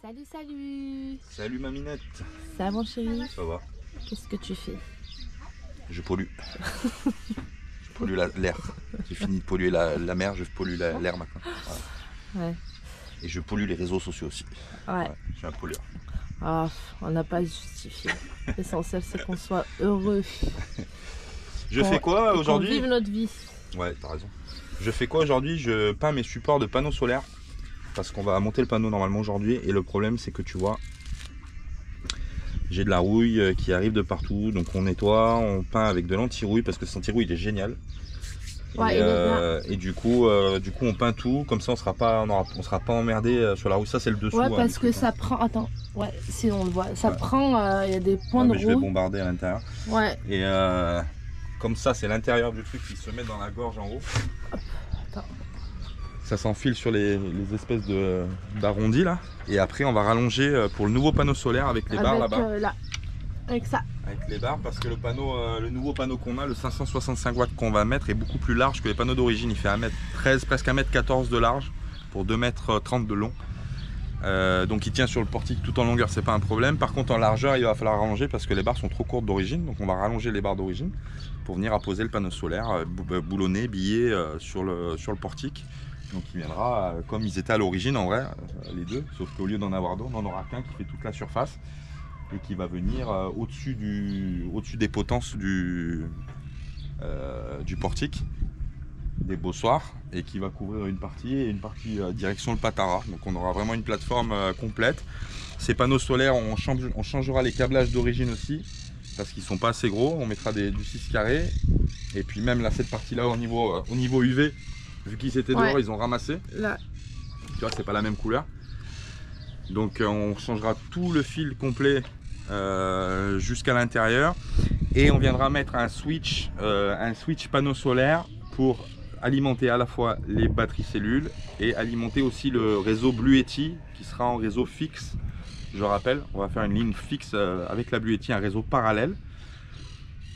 Salut, salut. Salut maminette. Ça va mon chéri? Ça va? Qu'est-ce que tu fais? Je pollue. Je pollue l'air. J'ai fini de polluer la mer, je pollue l'air maintenant. Voilà. Ouais. Et je pollue les réseaux sociaux aussi. Ouais. Je suis un pollueur. Ah, on n'a pas justifié. L'essentiel c'est qu'on soit heureux. Je fais quoi aujourd'hui? Qu'on vive notre vie. Ouais, t'as raison. Je fais quoi aujourd'hui? Je peins mes supports de panneaux solaires. Parce qu'on va monter le panneau normalement aujourd'hui. Et le problème c'est que tu vois, j'ai de la rouille qui arrive de partout. Donc on nettoie, on peint avec de l'anti-rouille parce que cet anti-rouille il est génial. Ouais, et du coup on peint tout, comme ça on sera pas emmerdé sur la rouille. Ça c'est le dessous. Ouais, parce que ça prend. Attends, ouais, si on le voit, ça prend. Il y a des points de je vais rouille. bombarder à l'intérieur. Ouais. Et comme ça c'est l'intérieur du truc qui se met dans la gorge en haut. Hop, attends. Ça s'enfile sur les espèces d'arrondis là. Et après on va rallonger pour le nouveau panneau solaire avec les barres là-bas. Là. Avec ça. Avec les barres parce que le nouveau panneau qu'on a, le 565 watts qu'on va mettre est beaucoup plus large que les panneaux d'origine. Il fait 1m13, presque 1m14 de large pour 2m30 de long. Donc il tient sur le portique tout en longueur, c'est pas un problème. Par contre en largeur il va falloir rallonger parce que les barres sont trop courtes d'origine. Donc on va rallonger les barres d'origine pour venir apposer le panneau solaire boulonné, billé sur le portique. Donc il viendra comme ils étaient à l'origine en vrai, les deux. Sauf qu'au lieu d'en avoir deux, on n'en aura qu'un qui fait toute la surface. Et qui va venir au-dessus des potences du portique, des bossoirs, et qui va couvrir une partie et une partie direction le Patara. Donc on aura vraiment une plateforme complète. Ces panneaux solaires, on changera les câblages d'origine aussi, parce qu'ils sont pas assez gros. On mettra du 6 carré. Et puis même là, cette partie-là, au niveau UV, vu qu'ils étaient dehors, ils ont ramassé. Là. Tu vois, c'est pas la même couleur. Donc on changera tout le fil complet jusqu'à l'intérieur et on viendra mettre un switch panneau solaire pour alimenter à la fois les batteries cellules et alimenter aussi le réseau Bluetti qui sera en réseau fixe. Je rappelle, on va faire une ligne fixe avec la Bluetti, un réseau parallèle.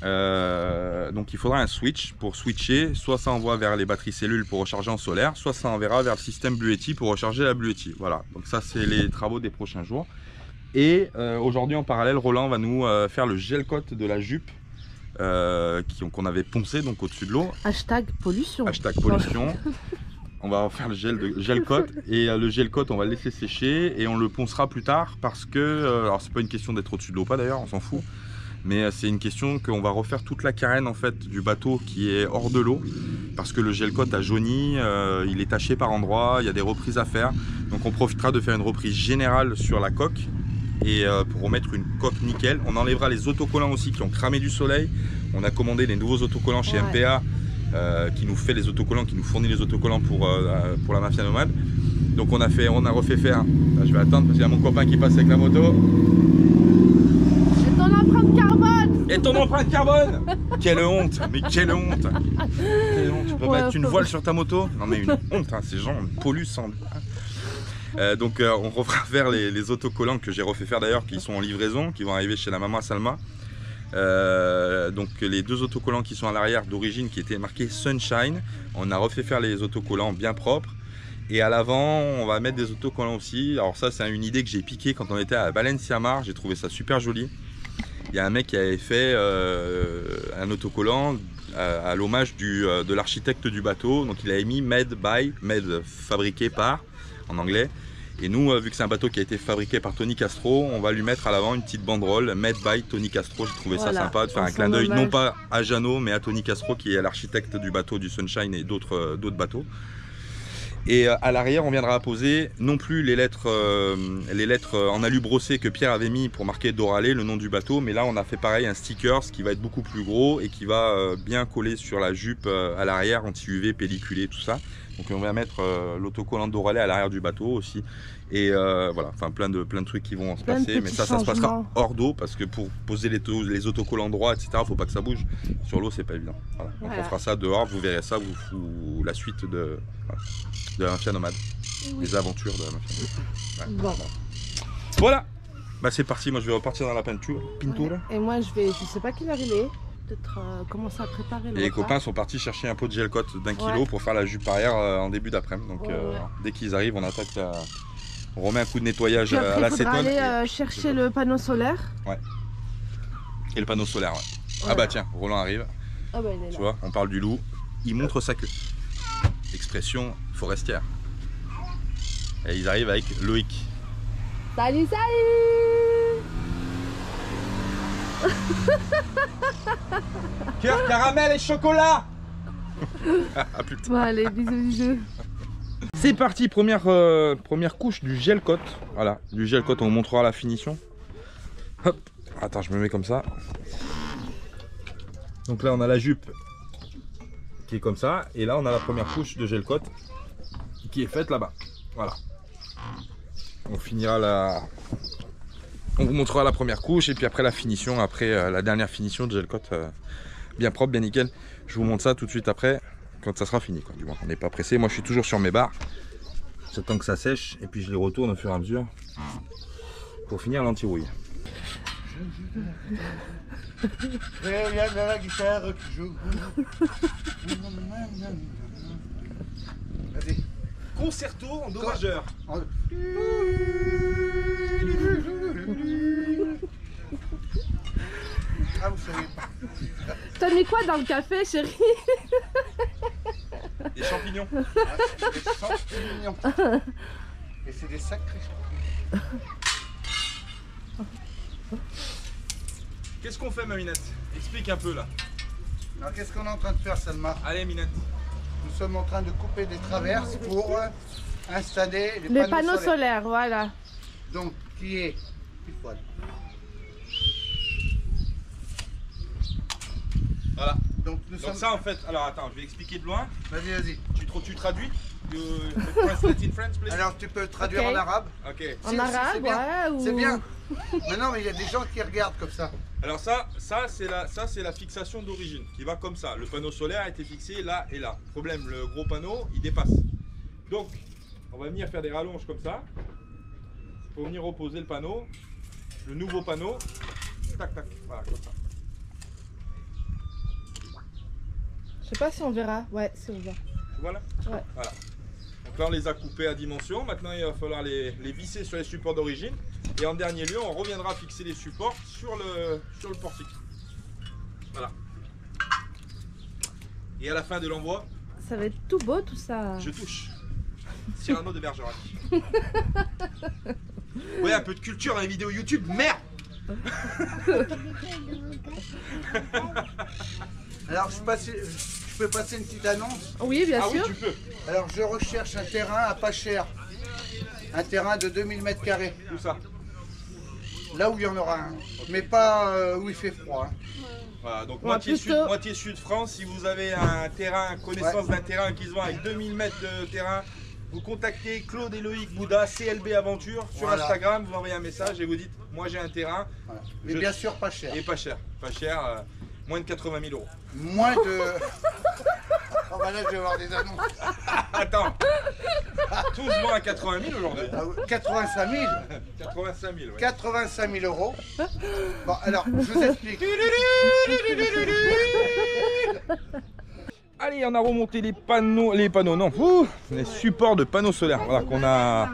Donc il faudra un switch pour switcher, soit ça envoie vers les batteries cellules pour recharger en solaire, soit ça enverra vers le système Bluetti pour recharger la Bluetti. Voilà, donc ça c'est les travaux des prochains jours. Et aujourd'hui en parallèle, Roland va nous faire le gel coat de la jupe qu'on avait poncé donc au-dessus de l'eau. Hashtag pollution. Hashtag pollution. On va faire le gel coat et le gel coat on va le laisser sécher et on le poncera plus tard parce que, alors c'est pas une question d'être au-dessus de l'eau pas d'ailleurs, on s'en fout. Mais c'est une question qu'on va refaire toute la carène en fait du bateau qui est hors de l'eau parce que le gel coat a jauni, il est taché par endroits, il y a des reprises à faire. Donc on profitera de faire une reprise générale sur la coque et pour remettre une coque nickel. On enlèvera les autocollants aussi qui ont cramé du soleil. On a commandé des nouveaux autocollants chez MPA qui nous fait les autocollants, qui nous fournit les autocollants pour la Mafia Nomade. Donc on a refait faire, là, je vais attendre parce qu'il y a mon copain qui passe avec la moto. Et ton empreinte carbone. Quelle honte, mais quelle honte. Quelle honte. Tu peux mettre une voile sur ta moto? Non mais une honte, hein, ces gens polluent sans... donc on refera faire les autocollants que j'ai refait faire d'ailleurs, qui sont en livraison, qui vont arriver chez la maman Salma. Donc les deux autocollants qui sont à l'arrière d'origine qui étaient marqués Sunshine, on a refait faire les autocollants bien propres. Et à l'avant on va mettre des autocollants aussi. Alors ça c'est une idée que j'ai piquée quand on était à Valenciamar, j'ai trouvé ça super joli. Il y a un mec qui avait fait un autocollant à l'hommage de l'architecte du bateau. Donc il avait mis made by, made fabriqué par en anglais. Et nous, vu que c'est un bateau qui a été fabriqué par Tony Castro, on va lui mettre à l'avant une petite banderole made by Tony Castro. J'ai trouvé ça sympa de faire un clin d'œil non pas à Jeannot mais à Tony Castro qui est l'architecte du bateau du Sunshine et d'autres bateaux. Et à l'arrière, on viendra poser non plus les lettres en alu brossé que Pierre avait mis pour marquer Doralé, le nom du bateau, mais là on a fait pareil, un sticker qui va être beaucoup plus gros et qui va bien coller sur la jupe à l'arrière, anti-UV, pelliculé, tout ça. Donc on va mettre l'autocollant Doralé à l'arrière du bateau aussi. Et voilà, enfin plein de trucs qui vont se passer, mais ça se passera hors d'eau parce que pour poser les autocollants droits, etc., faut pas que ça bouge. Sur l'eau, c'est pas évident. Voilà. Donc on fera ça dehors, vous verrez ça, la suite de la Mafia Nomade, les aventures de la Mafia Nomade. Ouais. Voilà, bah c'est parti, moi je vais repartir dans la peinture. Et moi je sais pas quelle heure il est. Peut-être commencer à préparer. Et les copains sont partis chercher un pot de gel coat d'1 kilo pour faire la jupe arrière en début d'après-midi. Donc dès qu'ils arrivent, on attaque On remet un coup de nettoyage Puis après, à l'acétone. Il faudra aller chercher le panneau solaire. Ouais. Et le panneau solaire, ouais. Voilà. Ah bah tiens, Roland arrive. Ah bah il est là. Tu vois, on parle du loup. Il montre sa queue. Expression forestière. Et ils arrivent avec Loïc. Salut, salut. Cœur, caramel et chocolat. Ah putain. Bon allez, bisous, bisous. C'est parti, première couche du gel coat. Voilà, du gel coat, on vous montrera la finition. Hop, attends, je me mets comme ça. Donc là, on a la jupe qui est comme ça. Et là, on a la première couche de gel coat qui est faite là-bas. Voilà. On finira la... On vous montrera la première couche et puis après la finition, après la dernière finition de gel coat bien propre, bien nickel. Je vous montre ça tout de suite après, quand ça sera fini, quoi. Du moins, on n'est pas pressé. Moi, je suis toujours sur mes barres. J'attends que ça sèche et puis je les retourne au fur et à mesure pour finir l'anti-rouille. Il y a de la guitare qui joue. Vas-y. Concerto en do majeur. Ah, vous savez pas. T'as mis quoi dans le café, chérie? Des champignons. Ah, c'est des champignons. Et c'est des sacrés champignons. Qu'est-ce qu'on fait, ma Minette? Explique un peu là. Alors, qu'est-ce qu'on est en train de faire, Salma? Allez, Minette. Nous sommes en train de couper des traverses pour installer Les panneaux solaires, voilà. Donc, qui est pile poil. Voilà. Donc, nous Donc sommes... ça, en fait, alors attends, je vais expliquer de loin. Vas-y, vas-y. Tu traduis? Translate in French, please. Alors, tu peux traduire Ok. en arabe? Ok. En Si, arabe, c'est bien. ouais, ou... C'est bien. Mais non, mais il y a des gens qui regardent comme ça. Alors ça c'est la fixation d'origine qui va comme ça. Le panneau solaire a été fixé là et là. Problème, le gros panneau, il dépasse. Donc, on va venir faire des rallonges comme ça. Pour venir opposer le panneau. Le nouveau panneau. Tac, tac. Voilà, comme ça. Je sais pas si on verra. Ouais, si on voit. Voilà. Ouais. Voilà. Donc là, on les a coupés à dimension. Maintenant, il va falloir les visser sur les supports d'origine. Et en dernier lieu, on reviendra fixer les supports sur le portique. Voilà. Et à la fin de l'envoi, Ça va être tout beau tout ça. je touche. Cyrano de Bergerac. Ouais, un peu de culture dans les vidéos YouTube, merde. Alors, je peux passer une petite annonce? Oui, bien Ah oui, sûr. tu peux. Alors, je recherche un terrain à pas cher. Un terrain de 2000 m². Tout ça. Là où il y en aura un. Mais pas où il fait froid. Hein. Voilà, donc Ouais, moitié plutôt- moitié sud France. Si vous avez un terrain, connaissance d'un terrain qui se vend avec 2000 mètres de terrain, vous contactez Claude et Loïc Bouddha, CLB Aventure, sur Voilà. Instagram, vous envoyez un message et vous dites moi j'ai un terrain Voilà. Mais Je- bien sûr, pas cher. et pas cher, moins de 80 000 euros. Moins de... Oh bah là, je vais avoir des annonces. Attends, tout se vend à 80 000 aujourd'hui. Ah ouais, 85 000. 85 000, ouais. 85 000 euros. Bon, alors, je vous explique. Allez, on a remonté les panneaux, non, les supports de panneaux solaires, voilà,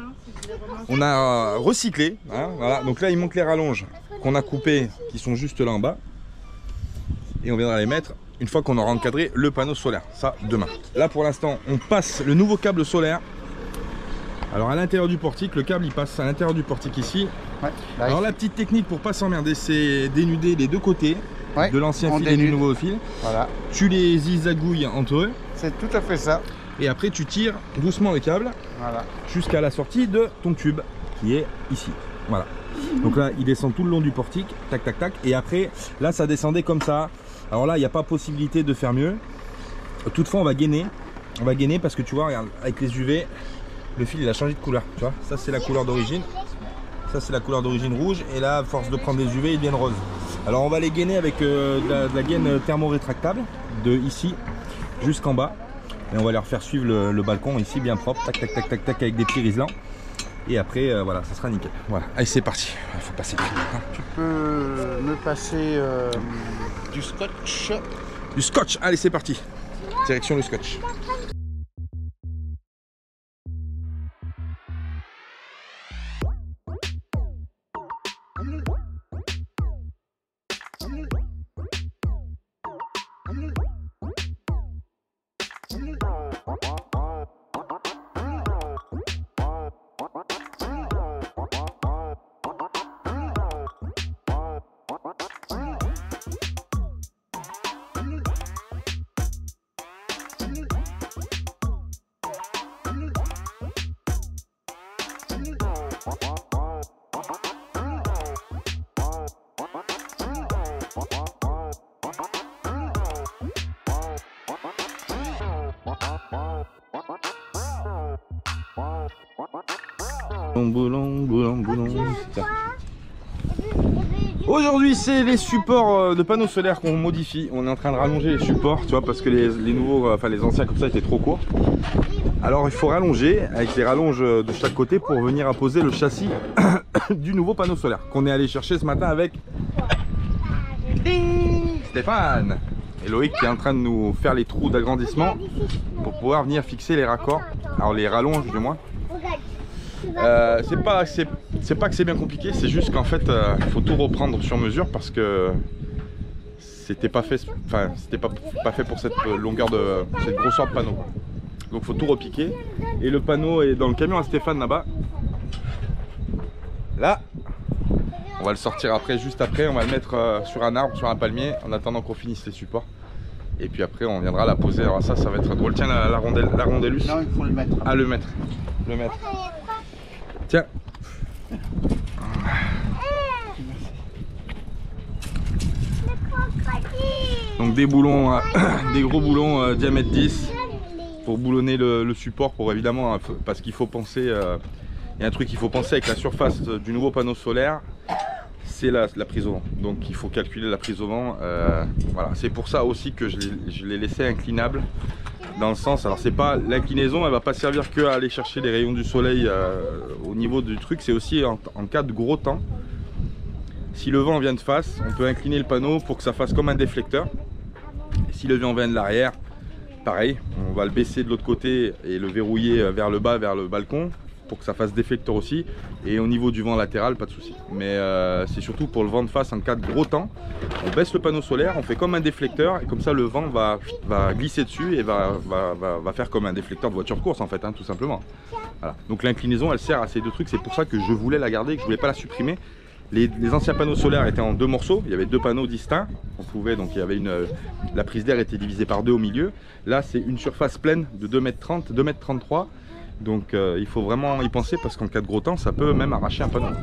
on a recyclé, hein, voilà. Donc là il manque les rallonges qu'on a coupées, qui sont juste là en bas, et on viendra les mettre une fois qu'on aura encadré le panneau solaire, ça demain. Là pour l'instant, on passe le nouveau câble solaire. Alors à l'intérieur du portique, le câble il passe à l'intérieur du portique ici. Ouais, là, Alors la petite technique pour pas s'emmerder, c'est dénuder les deux côtés. ouais, De l'ancien on fil et du dénude. nouveau fil. Voilà, Tu les zigzagouilles entre eux. c'est tout à fait ça. Et après tu tires doucement le câble Voilà. jusqu'à la sortie de ton tube qui est ici. Voilà. Donc là il descend tout le long du portique, tac tac tac. Et après là ça descendait comme ça. Alors là il n'y a pas possibilité de faire mieux. Toutefois on va gainer. On va gainer parce que tu vois, regarde, avec les UV, le fil il a changé de couleur. Tu vois, ça c'est la couleur d'origine. Ça c'est la couleur d'origine rouge. Et là à force de prendre les UV ils deviennent roses. Alors on va les gainer avec de la gaine thermo-rétractable de ici jusqu'en bas. Et on va leur faire suivre le balcon ici bien propre, tac tac tac tac tac avec des petits riselants. Et après voilà, ça sera nickel. Voilà, allez c'est parti, il faut passer le fil. Tu peux me passer du scotch? Du scotch, allez c'est parti. Direction le scotch. Aujourd'hui c'est les supports de panneaux solaires qu'on modifie. On est en train de rallonger les supports, tu vois, parce que les nouveaux, enfin les anciens comme ça étaient trop courts. Alors il faut rallonger avec les rallonges de chaque côté pour venir apposer le châssis du nouveau panneau solaire qu'on est allé chercher ce matin avec Stéphane et Loïc qui est en train de nous faire les trous d'agrandissement pour pouvoir venir fixer les raccords. Alors les rallonges du moins. C'est pas que c'est bien compliqué, c'est juste qu'en fait il faut tout reprendre sur mesure parce que c'était pas fait, enfin c'était pas fait pour cette longueur de cette grosseur de panneau. Donc faut tout repiquer et le panneau est dans le camion à Stéphane là-bas. Là, on va le sortir après, juste après, on va le mettre sur un arbre, sur un palmier en attendant qu'on finisse les supports. Et puis après on viendra la poser. Alors ça va être drôle. Tiens la rondellus. Non, il faut le mettre. Ah le mettre. Tiens. Donc des boulons, des gros boulons diamètre 10 pour boulonner le support, pour évidemment, parce qu'il faut penser, il y a un truc qu'il faut penser avec la surface du nouveau panneau solaire, c'est la prise au vent. Donc il faut calculer la prise au vent. Voilà, c'est pour ça aussi que je l'ai laissé inclinable. Dans le sens, alors c'est pas l'inclinaison, elle va pas servir que à aller chercher les rayons du soleil au niveau du truc, c'est aussi en cas de gros temps. Si le vent vient de face, on peut incliner le panneau pour que ça fasse comme un déflecteur. Et si le vent vient de l'arrière, pareil, on va le baisser de l'autre côté et le verrouiller vers le bas, vers le balcon, pour que ça fasse déflecteur aussi. Et au niveau du vent latéral, pas de souci. Mais c'est surtout pour le vent de face en cas de gros temps. On baisse le panneau solaire, on fait comme un déflecteur et comme ça le vent va glisser dessus et va faire comme un déflecteur de voiture de course en fait, hein, tout simplement. Voilà. Donc l'inclinaison elle sert à ces deux trucs, c'est pour ça que je voulais la garder, que je voulais pas la supprimer. Les anciens panneaux solaires étaient en deux morceaux, il y avait deux panneaux distincts. On pouvait, donc il y avait la prise d'air était divisée par deux au milieu. Là c'est une surface pleine de 2,30 m, 2,33 m. Donc il faut vraiment y penser parce qu'en cas de gros temps ça peut même arracher un panneau.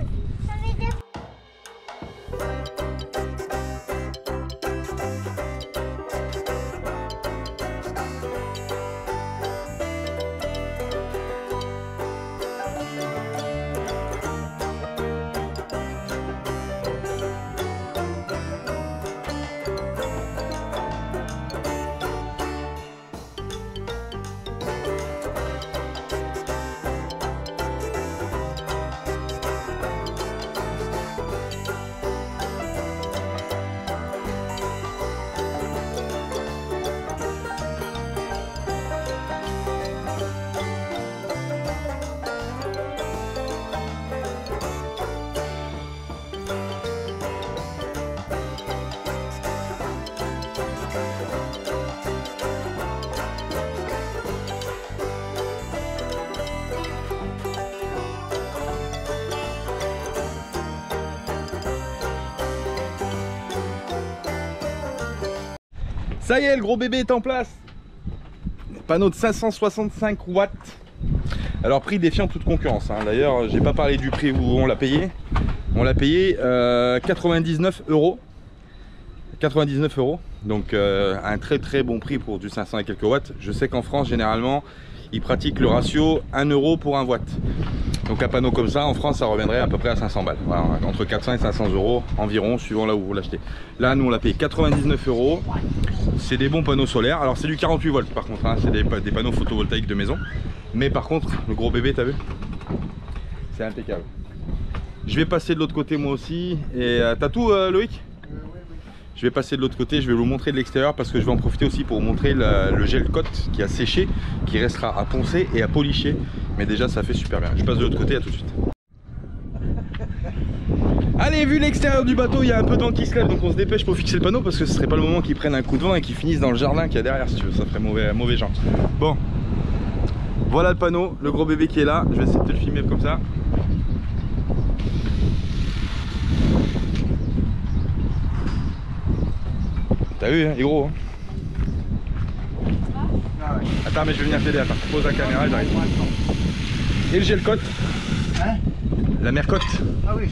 Ça y est, le gros bébé est en place. Panneau de 565 watts. Alors prix défiant toute concurrence, hein. D'ailleurs j'ai pas parlé du prix où on l'a payé. On l'a payé 99 €. 99 €. Donc un très bon prix pour du 500 et quelques watts. Je sais qu'en France généralement ils pratiquent le ratio 1 € pour 1 watt. Donc un panneau comme ça en France ça reviendrait à peu près à 500 balles. Voilà, entre 400 et 500 € environ suivant là où vous l'achetez. Là nous on l'a payé 99 €. C'est des bons panneaux solaires. Alors c'est du 48 volts par contre, hein. C'est des panneaux photovoltaïques de maison. Mais par contre le gros bébé t'as vu, c'est impeccable. Je vais passer de l'autre côté moi aussi. Et t'as tout Loïc? Je vais passer de l'autre côté, je vais vous montrer de l'extérieur parce que je vais en profiter aussi pour vous montrer le gel cote qui a séché, qui restera à poncer et à policher. Mais déjà ça fait super bien. Je passe de l'autre côté, à tout de suite. Allez, vu l'extérieur du bateau, il y a un peu de vent qui se lève, donc on se dépêche pour fixer le panneau parce que ce serait pas le moment qu'ils prennent un coup de vent et qu'ils finissent dans le jardin qu'il y a derrière si tu veux, ça ferait mauvais genre. Bon, voilà le panneau, le gros bébé qui est là, je vais essayer de te le filmer comme ça. T'as vu, hein, il est gros. Hein. Attends, mais je vais venir t'aider, attends, pose la caméra, j'arrive. Et le gel cote. Hein? La Mercotte. Ah oui.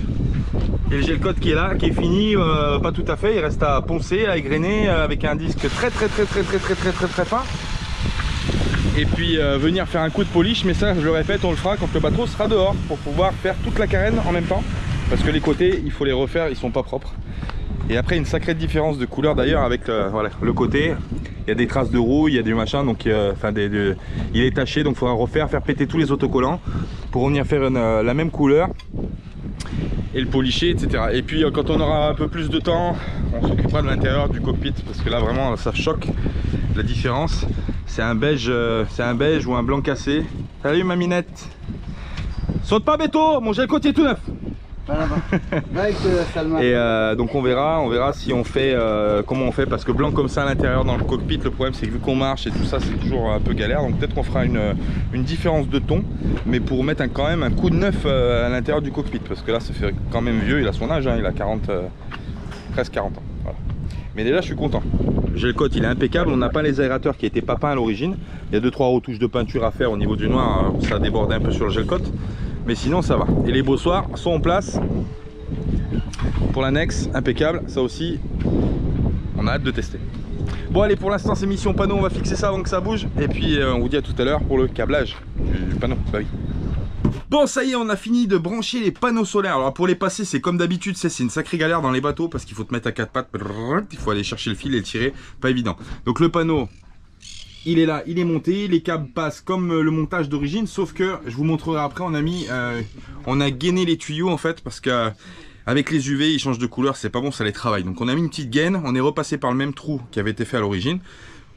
Et le gel coat qui est là, qui est fini, pas tout à fait, il reste à poncer, à égrener avec un disque très fin. Et puis venir faire un coup de polish, mais ça je le répète, on le fera quand le bateau sera dehors pour pouvoir faire toute la carène en même temps. Parce que les côtés, il faut les refaire, ils sont pas propres. Et après une sacrée différence de couleur d'ailleurs avec voilà, le côté. Il y a des traces de rouille, il y a du machin, donc il est taché, donc il faudra refaire, faire péter tous les autocollants pour venir faire la même couleur et le polisher, etc. Et puis quand on aura un peu plus de temps, on s'occupera de l'intérieur du cockpit parce que là vraiment ça choque la différence. C'est un beige ou un blanc cassé. Salut ma minette. Saute pas Béto, mon gel coat est tout neuf. Et donc on verra si on fait comment on fait, parce que blanc comme ça à l'intérieur dans le cockpit, le problème c'est que vu qu'on marche et tout ça c'est toujours un peu galère, donc peut-être qu'on fera une différence de ton, mais pour mettre quand même un coup de neuf à l'intérieur du cockpit, parce que là ça fait quand même vieux, il a son âge, hein, il a presque 40 ans, voilà. Mais déjà je suis content. Le gel coat il est impeccable, on n'a pas les aérateurs qui étaient pas peints à l'origine, il y a 2-3 retouches de peinture à faire au niveau du noir, ça a débordé un peu sur le gel coat. Mais sinon ça va. Et les bossoirs sont en place pour l'annexe, impeccable. Ça aussi, on a hâte de tester. Bon allez, pour l'instant c'est mission panneau, on va fixer ça avant que ça bouge. Et puis on vous dit à tout à l'heure pour le câblage du panneau. Bah oui. Bon ça y est, on a fini de brancher les panneaux solaires. Alors pour les passer c'est comme d'habitude, c'est une sacrée galère dans les bateaux parce qu'il faut te mettre à quatre pattes. Il faut aller chercher le fil et le tirer, pas évident. Donc le panneau, il est là, il est monté, les câbles passent comme le montage d'origine, sauf que je vous montrerai après, on a gainé les tuyaux en fait, parce que avec les UV ils changent de couleur, c'est pas bon, ça les travaille. Donc on a mis une petite gaine, on est repassé par le même trou qui avait été fait à l'origine,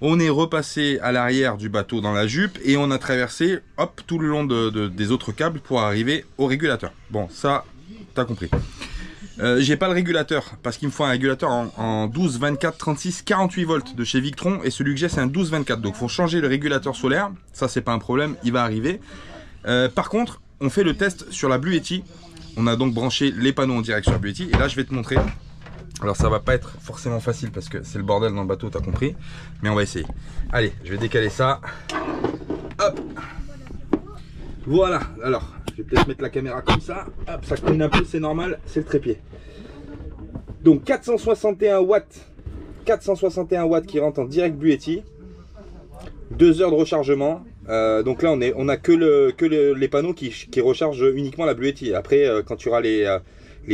on est repassé à l'arrière du bateau dans la jupe et on a traversé hop tout le long des autres câbles pour arriver au régulateur. Bon ça t'as compris. J'ai pas le régulateur parce qu'il me faut un régulateur en 12, 24, 36, 48 volts de chez Victron, et celui que j'ai c'est un 12, 24, donc faut changer le régulateur solaire. Ça c'est pas un problème, il va arriver. Par contre on fait le test sur la Blue Yeti. On a donc branché les panneaux en direct sur la Blue Yeti et là je vais te montrer. Alors ça va pas être forcément facile parce que c'est le bordel dans le bateau, t'as compris, mais on va essayer. Allez, je vais décaler ça. Hop, voilà. Alors je vais peut-être mettre la caméra comme ça. Hop, ça coule un peu, c'est normal, c'est le trépied. Donc 461 watts qui rentrent en direct Blue Yeti, 2 heures de rechargement. Donc là on a que les panneaux qui rechargent uniquement la Blue Yeti. Après quand tu auras les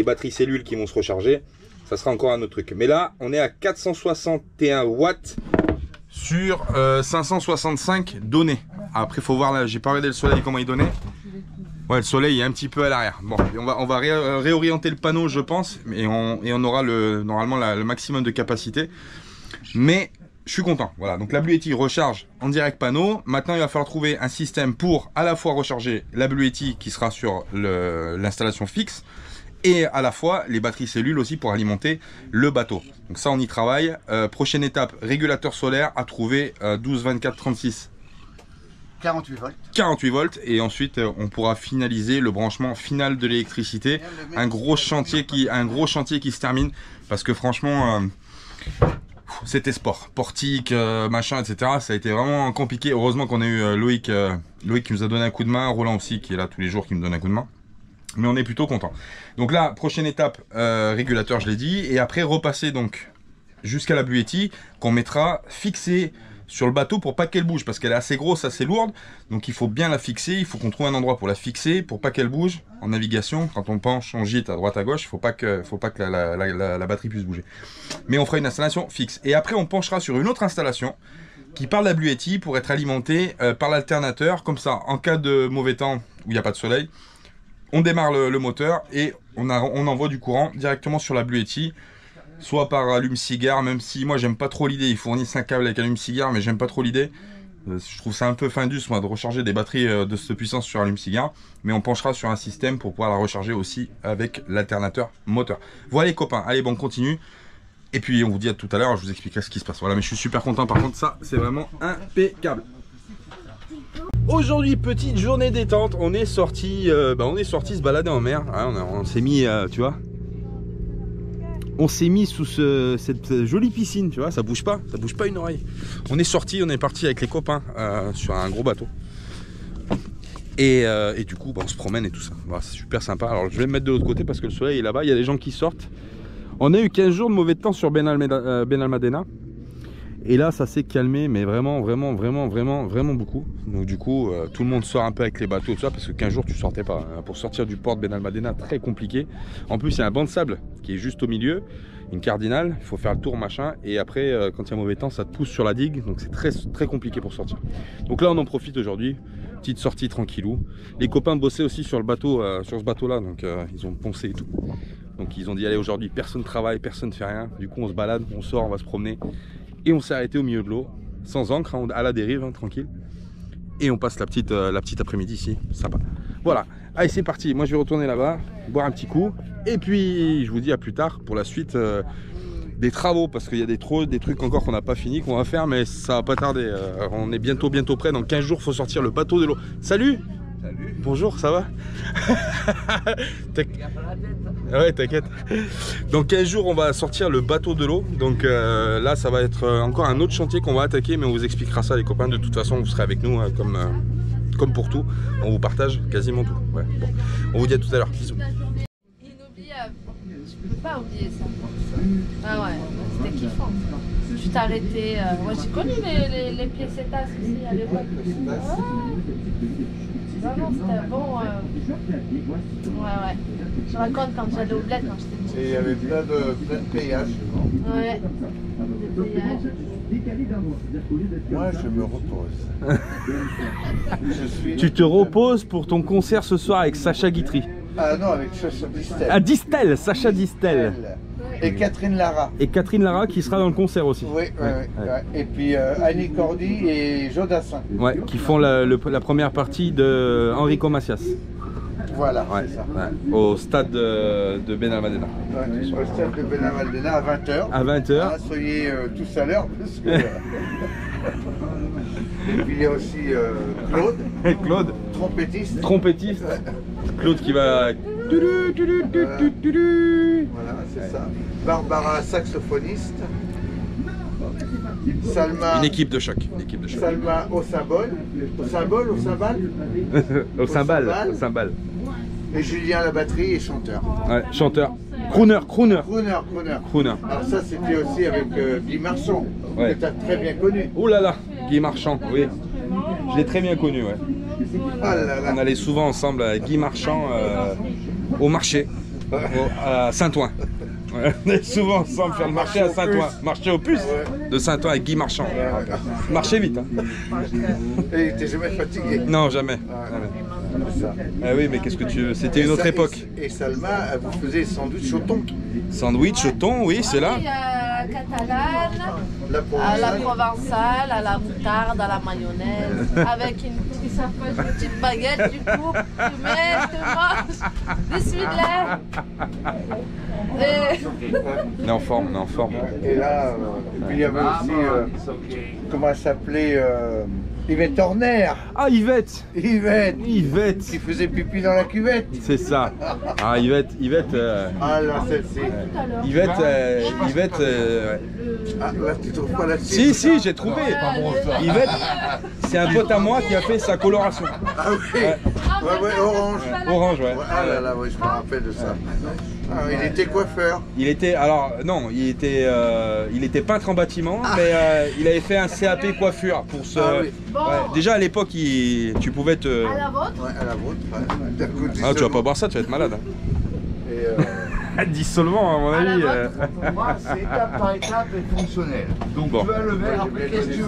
batteries cellules qui vont se recharger, ça sera encore un autre truc. Mais là on est à 461 watts sur 565 donnés. Après faut voir, là j'ai pas regardé le soleil comment il donnait. Ouais, le soleil est un petit peu à l'arrière. Bon, on va réorienter le panneau, je pense, et on aura normalement le maximum de capacité. Mais je suis content. Voilà, donc la Blue Yeti recharge en direct panneau. Maintenant, il va falloir trouver un système pour à la fois recharger la Blue Yeti qui sera sur l'installation fixe, et à la fois les batteries cellules aussi pour alimenter le bateau. Donc ça, on y travaille. Prochaine étape, régulateur solaire à trouver 12, 24, 36. 48 volts. 48 volts, et ensuite on pourra finaliser le branchement final de l'électricité. Un gros chantier qui se termine, parce que franchement c'était sport, portique, machin, etc. Ça a été vraiment compliqué. Heureusement qu'on a eu Loïc qui nous a donné un coup de main, Roland aussi qui est là tous les jours qui me donne un coup de main. Mais on est plutôt content. Donc là, prochaine étape, régulateur, je l'ai dit, et après repasser donc jusqu'à la Blue Yeti qu'on mettra fixée sur le bateau pour pas qu'elle bouge, parce qu'elle est assez grosse, assez lourde, donc il faut bien la fixer. Il faut qu'on trouve un endroit pour la fixer pour pas qu'elle bouge en navigation. Quand on penche, on gîte à droite à gauche, il faut pas que la batterie puisse bouger. Mais on fera une installation fixe, et après on penchera sur une autre installation qui part de la Blue Yeti pour être alimentée par l'alternateur. Comme ça, en cas de mauvais temps où il n'y a pas de soleil, on démarre le moteur et on envoie du courant directement sur la Blue Yeti, soit par allume-cigare, même si moi j'aime pas trop l'idée. Ils fournissent un câble avec allume-cigare, mais j'aime pas trop l'idée. Je trouve ça un peu findus moi de recharger des batteries de cette puissance sur allume-cigare, mais on penchera sur un système pour pouvoir la recharger aussi avec l'alternateur moteur. Voilà les copains, allez bon, on continue. Et puis on vous dit à tout à l'heure, je vous expliquerai ce qui se passe. Voilà, mais je suis super content, par contre ça c'est vraiment impeccable. Aujourd'hui, petite journée détente, on est sorti se balader en mer, hein, on s'est mis, tu vois, on s'est mis sous cette jolie piscine, tu vois, ça bouge pas une oreille. On est parti avec les copains sur un gros bateau. Et du coup, bah, on se promène et tout ça. Voilà, c'est super sympa. Alors je vais me mettre de l'autre côté parce que le soleil est là-bas. Il y a des gens qui sortent. On a eu 15 jours de mauvais temps sur Benalmádena. Et là, ça s'est calmé, mais vraiment beaucoup. Donc du coup, tout le monde sort un peu avec les bateaux, tout ça, parce que 15 jours, tu sortais pas. Hein. Pour sortir du port de Benalmádena, très compliqué. En plus, il y a un banc de sable qui est juste au milieu, une cardinale. Il faut faire le tour, machin. Et après, quand il y a mauvais temps, ça te pousse sur la digue. Donc c'est très compliqué pour sortir. Donc là, on en profite aujourd'hui. Petite sortie tranquillou. Les copains bossaient aussi sur le bateau, sur ce bateau-là. Donc ils ont poncé et tout. Donc ils ont dit, allez, aujourd'hui, personne ne travaille, personne ne fait rien. Du coup, on se balade, on sort, on va se promener. Et on s'est arrêté au milieu de l'eau, sans encre, hein, à la dérive, hein, tranquille. Et on passe la petite après-midi ici, sympa. Voilà, allez c'est parti, moi je vais retourner là-bas, boire un petit coup. Et puis je vous dis à plus tard pour la suite des travaux, parce qu'il y a des trucs encore qu'on n'a pas fini, qu'on va faire, mais ça va pas tarder. On est bientôt prêt, dans 15 jours il faut sortir le bateau de l'eau. Salut! Salut! Bonjour, ça va? Ouais, t'inquiète. Dans 15 jours, on va sortir le bateau de l'eau. Donc là, ça va être encore un autre chantier qu'on va attaquer. Mais on vous expliquera ça, les copains. De toute façon, vous serez avec nous comme pour tout. On vous partage quasiment tout. Ouais, bon. On vous dit à tout à l'heure. Bisous. Inoubliable. Je peux pas oublier ça. Ah ouais, c'était kiffant. Tu t'arrêtais. Moi, j'ai connu les pesetas aussi à l'époque. Vraiment, c'était bon. Ouais. Je raconte quand j'allais au bled, quand j'étais petite. Et il y avait plein de péages. Ouais. Des péages. Moi, je me repose. Tu te reposes pour ton concert ce soir avec Sacha Guitry. Ah non, avec Sacha Distel. Ah, Distel, Sacha Distel. Et Catherine Lara. Et Catherine Lara qui sera dans le concert aussi. Oui. Et puis Annie Cordy et Jodassin. Ouais, qui font la première partie de Enrico Macias. Voilà, ouais, c'est ça. Ouais. Au stade de Benalmádena. Ouais, au stade de Benalmádena à 20h. À 20h. Ah, soyez tous à l'heure parce que. Et puis il y a aussi Claude. Claude. Trompettiste. Trompettiste. Ouais. Claude qui va. Voilà, c'est ça. Barbara, saxophoniste. Salma. Une équipe de choc. Salma au cymbale. Au cymbale, au cymbale. Au cymbale. Et Julien à la batterie et chanteur. Ouais, chanteur. Crooner. Alors ça c'était aussi avec Guy Marchand, ouais. Que tu as très bien connu. Oh là là, Guy Marchand, oui. Je l'ai très bien connu, ouais. Oh là là. On allait souvent ensemble avec Guy Marchand au marché, à Saint-Ouen. Ouais, on est souvent ensemble faire le marché à Saint-Ouen. Marché aux puces de Saint-Ouen avec Guy Marchand. Ouais. Marchez vite. Hein. Et t'es jamais fatigué? Non, jamais. Ah oui, mais qu'est-ce que tu veux? C'était une autre époque. Et Salma, vous faisiez sandwich au thon. Sandwich au thon, oui, c'est là. Il y a catalane, à la provençale, à la moutarde, à la mayonnaise, avec une petite baguette du coup. Tu mets, tu manges, bismillah. On est en forme. Et là, puis il y avait aussi, comment elle s'appelait, Yvette Horner. Ah, Yvette. Qui faisait pipi dans la cuvette. C'est ça. Ah, Yvette. Ah là, celle-ci. Yvette. Ah, là, tu trouves pas là-dessus? Si, j'ai trouvé. Yvette, c'est un pote à moi qui a fait sa coloration. Ah oui. Ouais, orange. Ouais. Ah là là, ouais, je me rappelle de ça. Ah, il était coiffeur. Il était peintre en bâtiment, mais il avait fait un CAP coiffure pour ce. Ah, oui. Ouais, déjà à l'époque, tu pouvais te. À la vôtre. Ouais, à la vôtre. Ah, tu vas pas boire ça, tu vas être malade. Hein. Dissolvant à mon avis. Pour moi, c'est étape par étape et fonctionnel. Donc bon. Tu as le verre, après qu'est-ce que tu veux?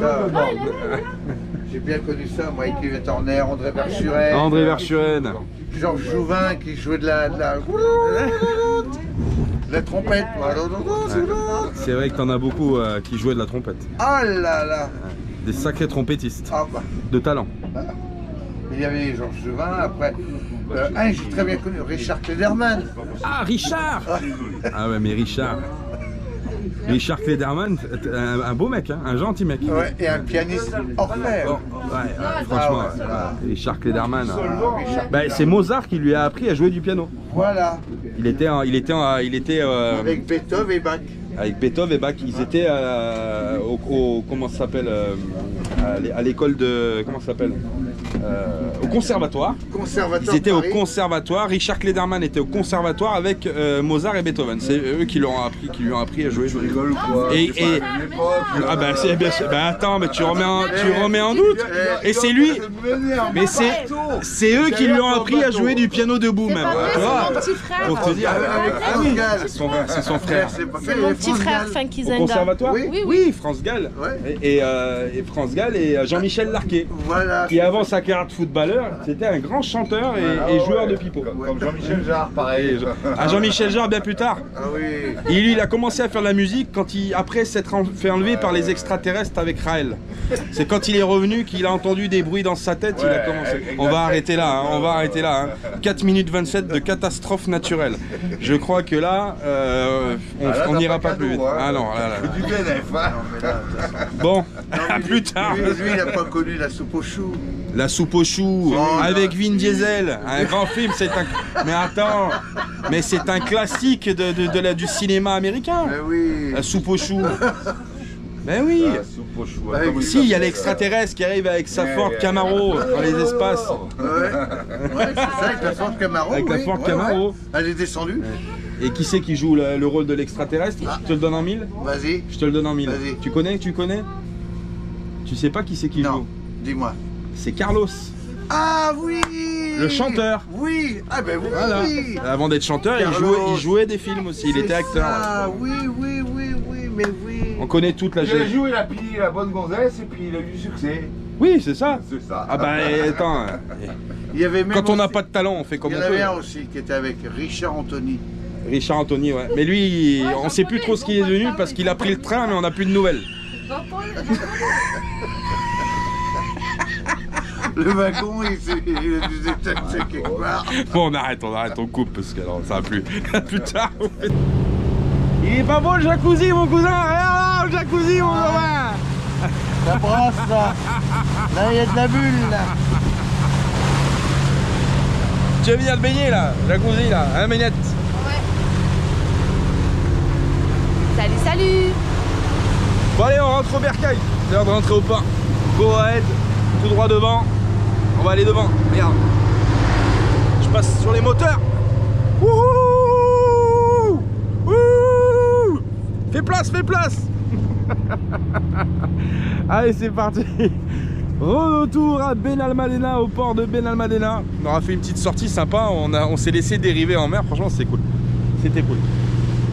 J'ai bien connu ça, moi, avec Yvette Horner, André Verschuren. Georges Jouvin qui jouait de la trompette. C'est vrai que t'en as beaucoup qui jouaient de la trompette. Ah là là. Des sacrés trompettistes. Ah bah. De talent. Il y avait Georges Jouvin, après j'ai très bien connu Richard Klederman. Ah, Richard. Ah ouais, mais Richard Klederman, un beau mec, hein, un gentil mec. Ouais, et un pianiste hors pair. Franchement, Richard Klederman. C'est Mozart qui lui a appris à jouer du piano. Voilà. Il était avec Beethoven et Bach. Avec Beethoven et Bach, ils étaient comment ça s'appelle à l'école de comment ça s'appelle au conservatoire. Ils étaient au conservatoire. Richard Klederman était au conservatoire avec Mozart et Beethoven. C'est eux qui lui ont appris à jouer. Je rigole ou quoi? Ah bah c'est bien sûr. Bah attends, mais tu remets en doute. Et c'est lui. Mais c'est eux qui lui ont appris à jouer du piano debout même. C'est mon petit frère. Pour te dire. Ah oui, c'est son frère. C'est mon petit frère, Funky Zenga. Au conservatoire? Oui, France Gall. Et France Gall et Jean-Michel Larquet. Voilà. Qui avant sa carrière de footballeur, c'était un grand chanteur et joueur de pipeau. Comme Jean-Michel Jarre, pareil. Jean-Michel Jarre bien plus tard. Ah oui. Et lui, il a commencé à faire de la musique après s'être fait enlever par les extraterrestres avec Raël. C'est quand il est revenu qu'il a entendu des bruits dans sa tête, il a commencé. On va arrêter là, on va arrêter là. 4 minutes 27 de catastrophe naturelle. Je crois que là, on n'ira pas plus vite. Ah non, là. Du BNF, hein. Bon, à plus tard. Lui, il n'a pas connu la soupe aux choux. La soupe aux choux, avec Vin Diesel, un grand film, c'est un... Mais attends, mais c'est un classique du cinéma américain. Mais oui. La soupe aux choux. Ben oui. Si, il y a l'extraterrestre qui arrive avec sa Ford Camaro dans les espaces. Ouais, c'est ça, avec la Ford Camaro. Avec la Ford Camaro. Elle est descendue. Et qui c'est qui joue le rôle de l'extraterrestre? Je te le donne en 1000. Vas-y. Je te le donne en 1000. Tu connais? Tu sais pas qui c'est qui joue? Non, dis-moi. C'est Carlos. Ah oui. Le chanteur. Oui. Ah ben oui. Voilà. Avant d'être chanteur, il jouait des films aussi. Il était acteur. Ah oui, mais oui. On connaît toute la Il a joué la bonne gonzesse et puis il a eu du succès. Oui, c'est ça. C'est ça. Ah bah attends. Il y avait même quand on n'a aussi, pas de talent, on fait comme on peut. Il y en avait un aussi qui était avec Richard Anthony. Richard Anthony, ouais. Mais lui, on sait plus trop ce qu'il est devenu parce qu'il a pris le train, mais on n'a plus de nouvelles. Le wagon, il a dû détecter quelque part. Bon, on arrête, on coupe parce que alors, ça va plus. Plus tard. Il est pas beau le jacuzzi, mon cousin. Regarde là, le jacuzzi, mon copain. Ça brosse là. Là, il y a de la bulle là. Tu veux venir te baigner là, jacuzzi là, hein, Ménette? Ouais. Salut. Bon allez, on rentre au bercail. C'est l'heure de rentrer au port. Go ahead, tout droit devant. On va aller devant. Regarde. Je passe sur les moteurs. Wouhou! Wouhou! Fais place. Allez, c'est parti. Retour à Benalmádena, au port de Benalmádena. On aura fait une petite sortie sympa. On s'est laissé dériver en mer. Franchement, c'est cool. C'était cool.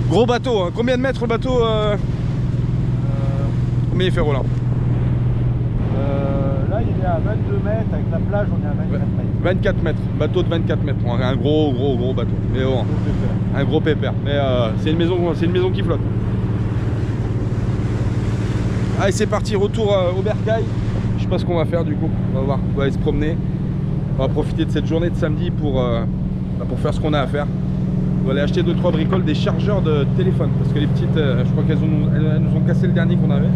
Gros bateau. Hein. Combien de mètres le bateau Combien il fait, Roland? Là, il est à 22 mètres. Avec la plage, on est à 24 mètres. 24 mètres. Bateau de 24 mètres. Un gros bateau. Mais bon, un gros pépère. Mais c'est une maison qui flotte. Allez, c'est parti. Retour au bercail. Je sais pas ce qu'on va faire du coup, on va voir, on va aller se promener. On va profiter de cette journée de samedi pour faire ce qu'on a à faire. On va aller acheter 2-3 bricoles, des chargeurs de téléphone. Parce que les petites, je crois qu'elles nous ont cassé le dernier qu'on avait.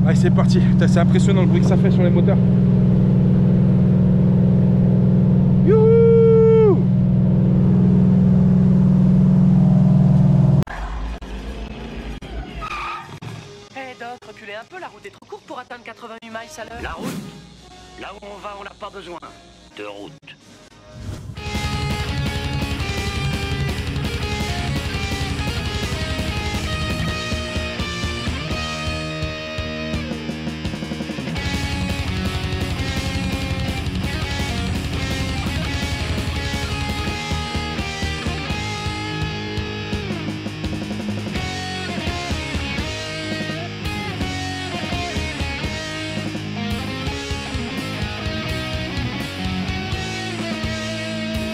Allez, c'est parti. C'est impressionnant le bruit que ça fait sur les moteurs. Youhou! Hey Doc, reculez un peu, la route est trop courte pour atteindre 88 miles à l'heure. La route? Là où on va, on n'a pas besoin de route.